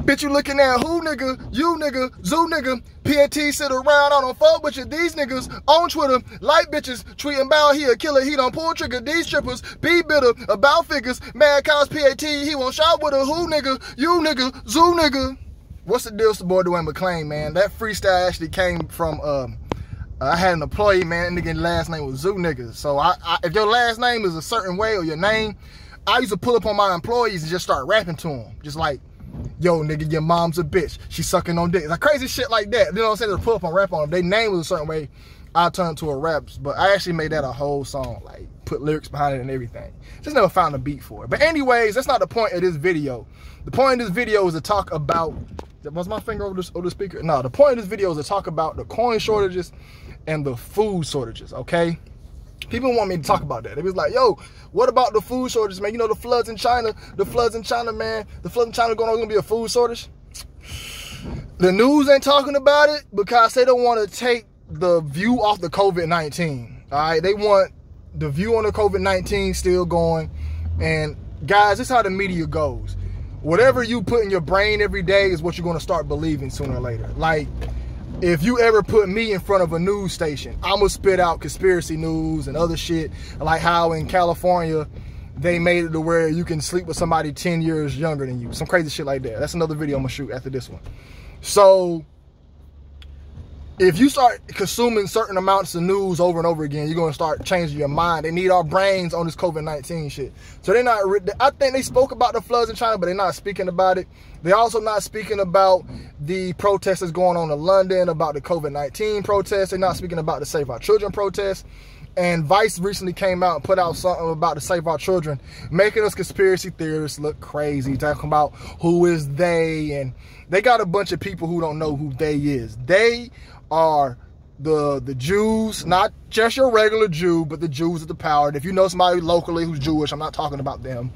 Bitch, you looking at who, nigga? You, nigga. Zoo, nigga. PAT sit around, I don't fuck with you. These niggas on Twitter, like bitches, tweeting about he a killer, he don't pull trigger. These strippers be bitter about figures. Mad cows PAT, he won't shop with a who, nigga? You, nigga. Zoo, nigga. What's the deal with the boy duanepatrickmclean, man? That freestyle actually came from, I had an employee, man, and nigga's last name was Zoo, nigga. So if your last name is a certain way or your name, I used to pull up on my employees and just start rapping to them. Just like, yo, nigga, your mom's a bitch. She sucking on dick. Like crazy shit like that. You know what I'm saying? To pull up on rap on them. Their name was a certain way. I turned to a rap. But I actually made that a whole song. Like, put lyrics behind it and everything. Just never found a beat for it. But anyways, that's not the point of this video. The point of this video is to talk about... Was my finger over the speaker? No, the point of this video is to talk about the coin shortages and the food shortages, okay? People want me to talk about that. They was like, yo, what about the food shortages, man? You know, the floods in China, man. The floods in China going to be a food shortage. The news ain't talking about it because they don't want to take the view off the COVID-19. All right, they want the view on the COVID-19 still going. And guys, this is how the media goes. Whatever you put in your brain every day is what you're going to start believing sooner or later. Like, if you ever put me in front of a news station, I'm going to spit out conspiracy news and other shit, like how in California, they made it to where you can sleep with somebody 10 years younger than you. Some crazy shit like that. That's another video I'm going to shoot after this one. So, if you start consuming certain amounts of news over and over again, you're going to start changing your mind. They need our brains on this COVID-19 shit. So they're not, I think they spoke about the floods in China, but they're not speaking about it. They're also not speaking about the protests that's going on in London, about the COVID-19 protests. They're not speaking about the Save Our Children protests. And Vice recently came out and put out something about the Save Our Children, making us conspiracy theorists look crazy, talking about who is they. And they got a bunch of people who don't know who they is. They are the Jews, not just your regular Jew, but the Jews of the power. And if you know somebody locally who's Jewish, I'm not talking about them.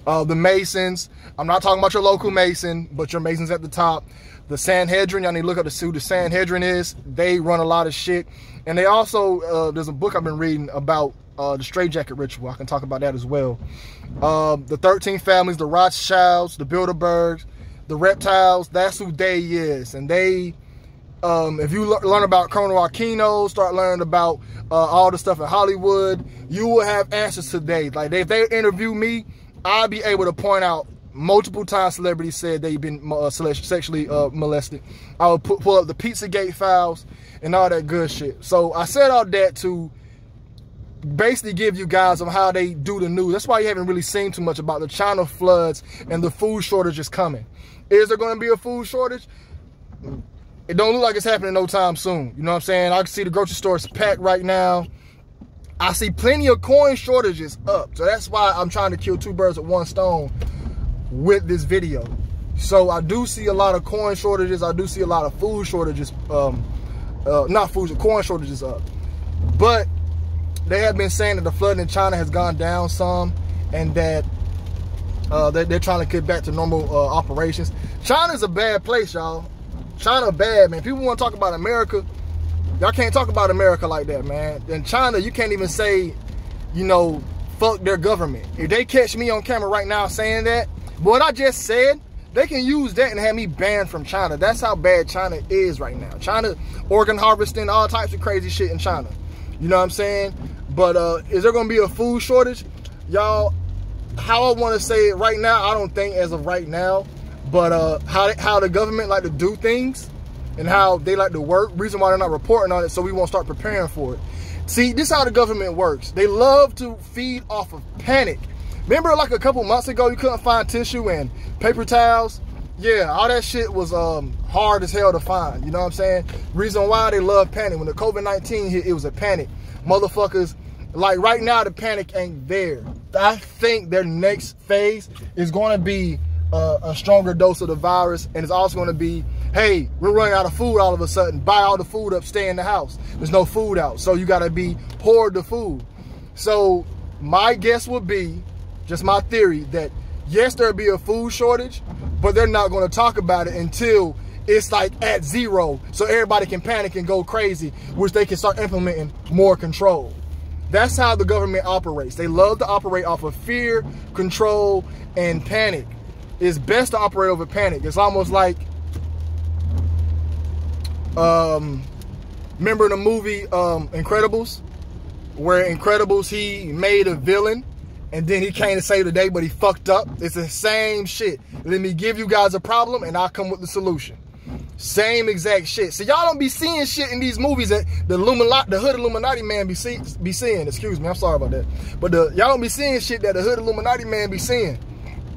The Masons, I'm not talking about your local Mason, but your Masons at the top. The Sanhedrin, y'all need to look up to see who the Sanhedrin is. They run a lot of shit. And they also, there's a book I've been reading about the straitjacket ritual. I can talk about that as well. The 13 families, the Rothschilds, the Bilderbergs, the reptiles, that's who they is. And they... if you learn about Colonel Aquino, start learning about all the stuff in Hollywood, you will have answers today. Like, if they interview me, I'll be able to point out multiple times celebrities said they've been sexually molested. I will pull up the Pizzagate files and all that good shit. So I said all that to basically give you guys on how they do the news. That's why you haven't really seen too much about the China floods and the food shortage is coming. Is there going to be a food shortage? It don't look like it's happening no time soon. You know what I'm saying? I can see the grocery stores packed right now. I see plenty of coin shortages up. So that's why I'm trying to kill two birds with one stone with this video. So I do see a lot of coin shortages. I do see a lot of food shortages. Not food, coin shortages up. But they have been saying that the flooding in China has gone down some and that they're trying to get back to normal operations. China's a bad place, y'all. China bad, man. People want to talk about America. Y'all can't talk about America like that, man. In China, you can't even say, you know, fuck their government. If they catch me on camera right now saying that, what I just said, they can use that and have me banned from China. That's how bad China is right now. China, organ harvesting, all types of crazy shit in China. You know what I'm saying? But is there going to be a food shortage? Y'all, how I want to say it right now, I don't think as of right now. But how the government like to do things and how they like to work, reason why they're not reporting on it, so we won't start preparing for it. See, this is how the government works. They love to feed off of panic. Remember like a couple months ago, you couldn't find tissue and paper towels? Yeah, all that shit was hard as hell to find. You know what I'm saying? Reason why they love panic. When the COVID-19 hit, it was a panic. Motherfuckers, like right now, the panic ain't there. I think their next phase is going to be a stronger dose of the virus, and it's also going to be, hey, we're running out of food all of a sudden. Buy all the food up, stay in the house. There's no food out, so you got to be hoard the food. So my guess would be, just my theory, that yes, there'll be a food shortage, but they're not going to talk about it until it's like at zero, so everybody can panic and go crazy, which they can start implementing more control. That's how the government operates. They love to operate off of fear, control, and panic. it's best to operate over panic. It's almost like, remember the movie Incredibles, where Incredibles, he made a villain and then he came to save the day, but he fucked up. It's the same shit. Let me give you guys a problem and I'll come with the solution. Same exact shit. So y'all don't be seeing shit in these movies that the hood Illuminati man be seeing. Excuse me, I'm sorry about that. But y'all don't be seeing shit that the hood Illuminati man be seeing.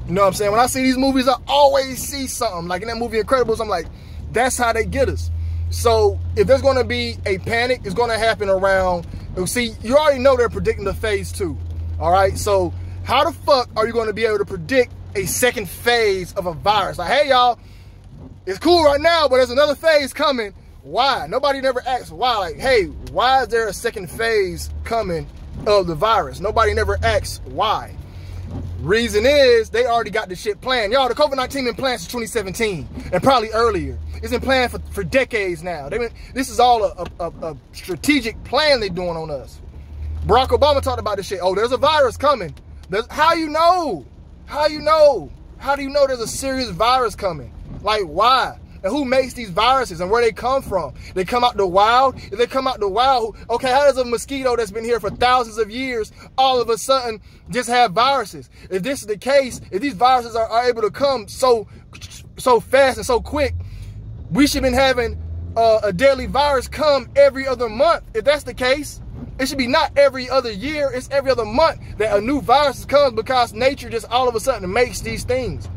You know what I'm saying? When I see these movies, I always see something. Like in that movie Incredibles, I'm like, that's how they get us. So if there's going to be a panic, it's going to happen around, see, you already know they're predicting the phase 2. All right. So how the fuck are you going to be able to predict a second phase of a virus? Like, hey, y'all, it's cool right now, but there's another phase coming. Why? Nobody never asks why. Like, hey, why is there a second phase coming of the virus? Nobody never asks why. Reason is they already got the shit planned. Y'all, the COVID-19 been planned since 2017 and probably earlier. It's been planned for decades now. This is all a strategic plan they're doing on us. Barack Obama talked about this shit. Oh, there's a virus coming. How you know? How you know? How do you know there's a serious virus coming? Like, why? And who makes these viruses and where they come from? They come out the wild? If they come out the wild, okay, how does a mosquito that's been here for thousands of years all of a sudden just have viruses? If this is the case, if these viruses are able to come so fast and so quick, we should have been having a deadly virus come every other month. If that's the case, it should be not every other year, it's every other month that a new virus comes, because nature just all of a sudden makes these things.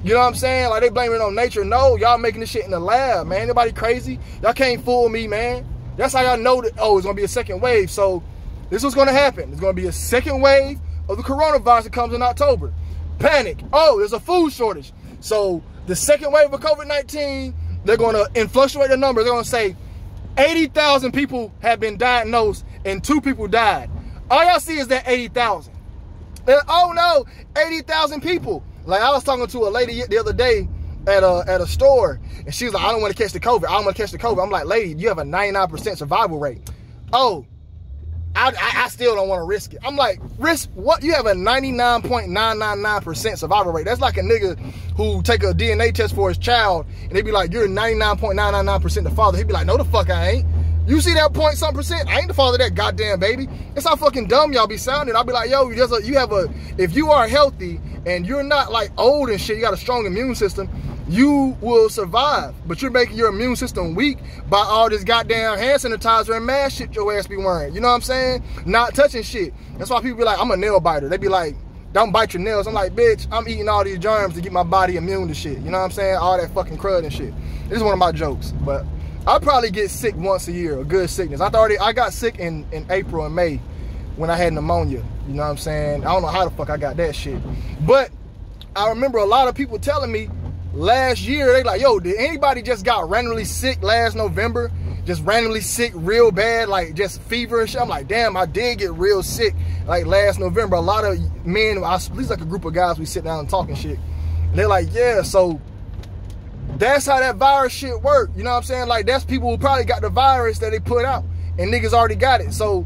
You know what I'm saying? Like, they blame it on nature. No, y'all making this shit in the lab, man. Anybody crazy? Y'all can't fool me, man. That's how y'all know that, oh, it's going to be a second wave. So this is what's going to happen. There's going to be a second wave of the coronavirus that comes in October. Panic. Oh, there's a food shortage. So the second wave of COVID-19, they're going to fluctuate the numbers. They're going to say 80,000 people have been diagnosed and 2 people died. All y'all see is that 80,000. Oh, no, 80,000 people. Like, I was talking to a lady the other day at a store, and she was like, I don't want to catch the COVID. I don't want to catch the COVID. I'm like, lady, you have a 99% survival rate. Oh, I still don't want to risk it. I'm like, risk what? You have a 99.999% survival rate. That's like a nigga who take a DNA test for his child, and they be like, you're 99.999% the father. He'd be like, no, the fuck I ain't. You see that point something percent? I ain't the father of that goddamn baby. That's how fucking dumb y'all be sounding. I'll be like, yo, if you are healthy and you're not like old and shit, you got a strong immune system, you will survive. But you're making your immune system weak by all this goddamn hand sanitizer and mask shit your ass be wearing. You know what I'm saying? Not touching shit. That's why people be like, I'm a nail biter. They be like, don't bite your nails. I'm like, bitch, I'm eating all these germs to get my body immune to shit. You know what I'm saying? All that fucking crud and shit. This is one of my jokes, but I probably get sick once a year, a good sickness. I got sick in April and May when I had pneumonia. You know what I'm saying? I don't know how the fuck I got that shit. But I remember a lot of people telling me last year, they like, yo, did anybody just got randomly sick last November? Just randomly sick real bad, like just fever and shit? I'm like, damn, I did get real sick like last November. A lot of men, at least like a group of guys, we sit down and talking shit. And they're like, yeah, so that's how that virus shit work. You know what I'm saying? Like, that's people who probably got the virus that they put out, and niggas already got it. So,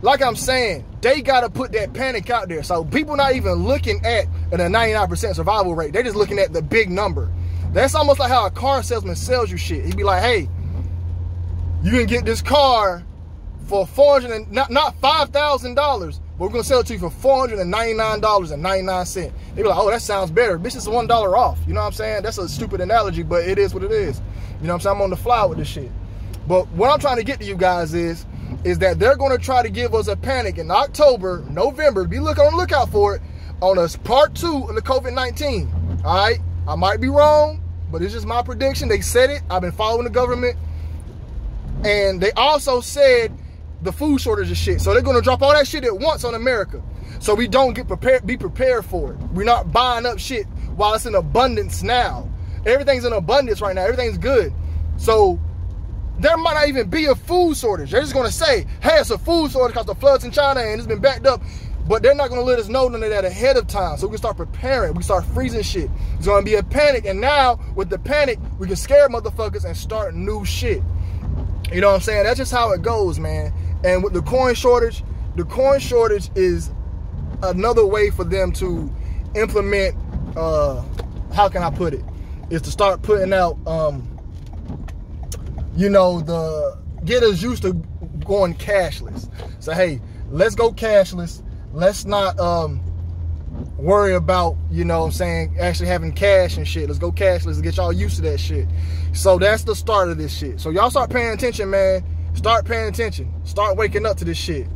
like I'm saying, they got to put that panic out there. So people not even looking at a 99% survival rate. They just looking at the big number. That's almost like how a car salesman sells you shit. He'd be like, hey, you can get this car for not $5,000, but we're going to sell it to you for $499.99. They be like, oh, that sounds better. Bitch, it's $1 off. You know what I'm saying? That's a stupid analogy, but it is what it is. You know what I'm saying? I'm on the fly with this shit. But what I'm trying to get to you guys is that they're going to try to give us a panic in October, November. Be on the lookout for it on a part 2 of the COVID-19. All right? I might be wrong, but it's just my prediction. They said it. I've been following the government. And they also said the food shortage of shit. So they're going to drop all that shit at once on America. So we don't be prepared for it. We're not buying up shit while it's in abundance now. Everything's in abundance right now. Everything's good. So there might not even be a food shortage. They're just going to say, hey, it's a food shortage because the floods in China and it's been backed up. But they're not going to let us know none of that ahead of time. So we can start preparing. We can start freezing shit. It's going to be a panic. And now with the panic, we can scare motherfuckers and start new shit. You know what I'm saying? That's just how it goes, man. And with the coin shortage is another way for them to implement how can I put it? Is to start putting out, you know, get us used to going cashless. So hey, let's go cashless. Let's not worry about, you know what I'm saying, actually having cash and shit. Let's go cashless and get y'all used to that shit. So that's the start of this shit. So y'all start paying attention, man. Start paying attention. Start waking up to this shit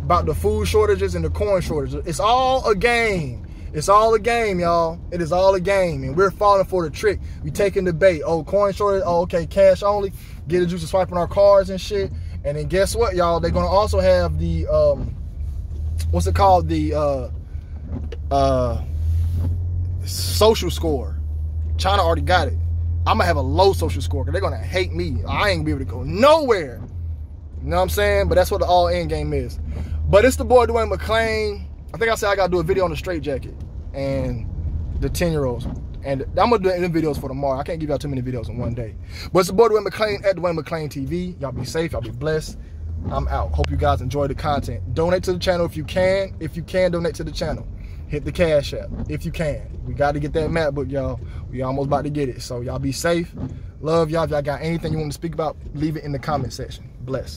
about the food shortages and the corn shortages. It's all a game. It's all a game, y'all. It is all a game, and we're falling for the trick. We taking the bait. Oh, coin shortage. Oh, okay, cash only. Get the juice to swiping our cards and shit. And then guess what, y'all? They're gonna also have the what's it called? The social score. China already got it. I'm gonna have a low social score because they're gonna hate me. I ain't gonna be able to go nowhere. You know what I'm saying? But that's what the all end game is. But it's the boy duanepatrickmclean. I think I said I gotta do a video on the straight jacket and the 10-year-olds. And I'm gonna do them videos for tomorrow. I can't give y'all too many videos in one day. But it's the boy duanepatrickmclean at duanepatrickmclean TV. Y'all be safe, y'all be blessed. I'm out. Hope you guys enjoy the content. Donate to the channel if you can. If you can, donate to the channel. Hit the Cash App if you can. We got to get that MacBook, y'all. We almost about to get it. So y'all be safe. Love y'all. If y'all got anything you want to speak about, leave it in the comment section. Bless.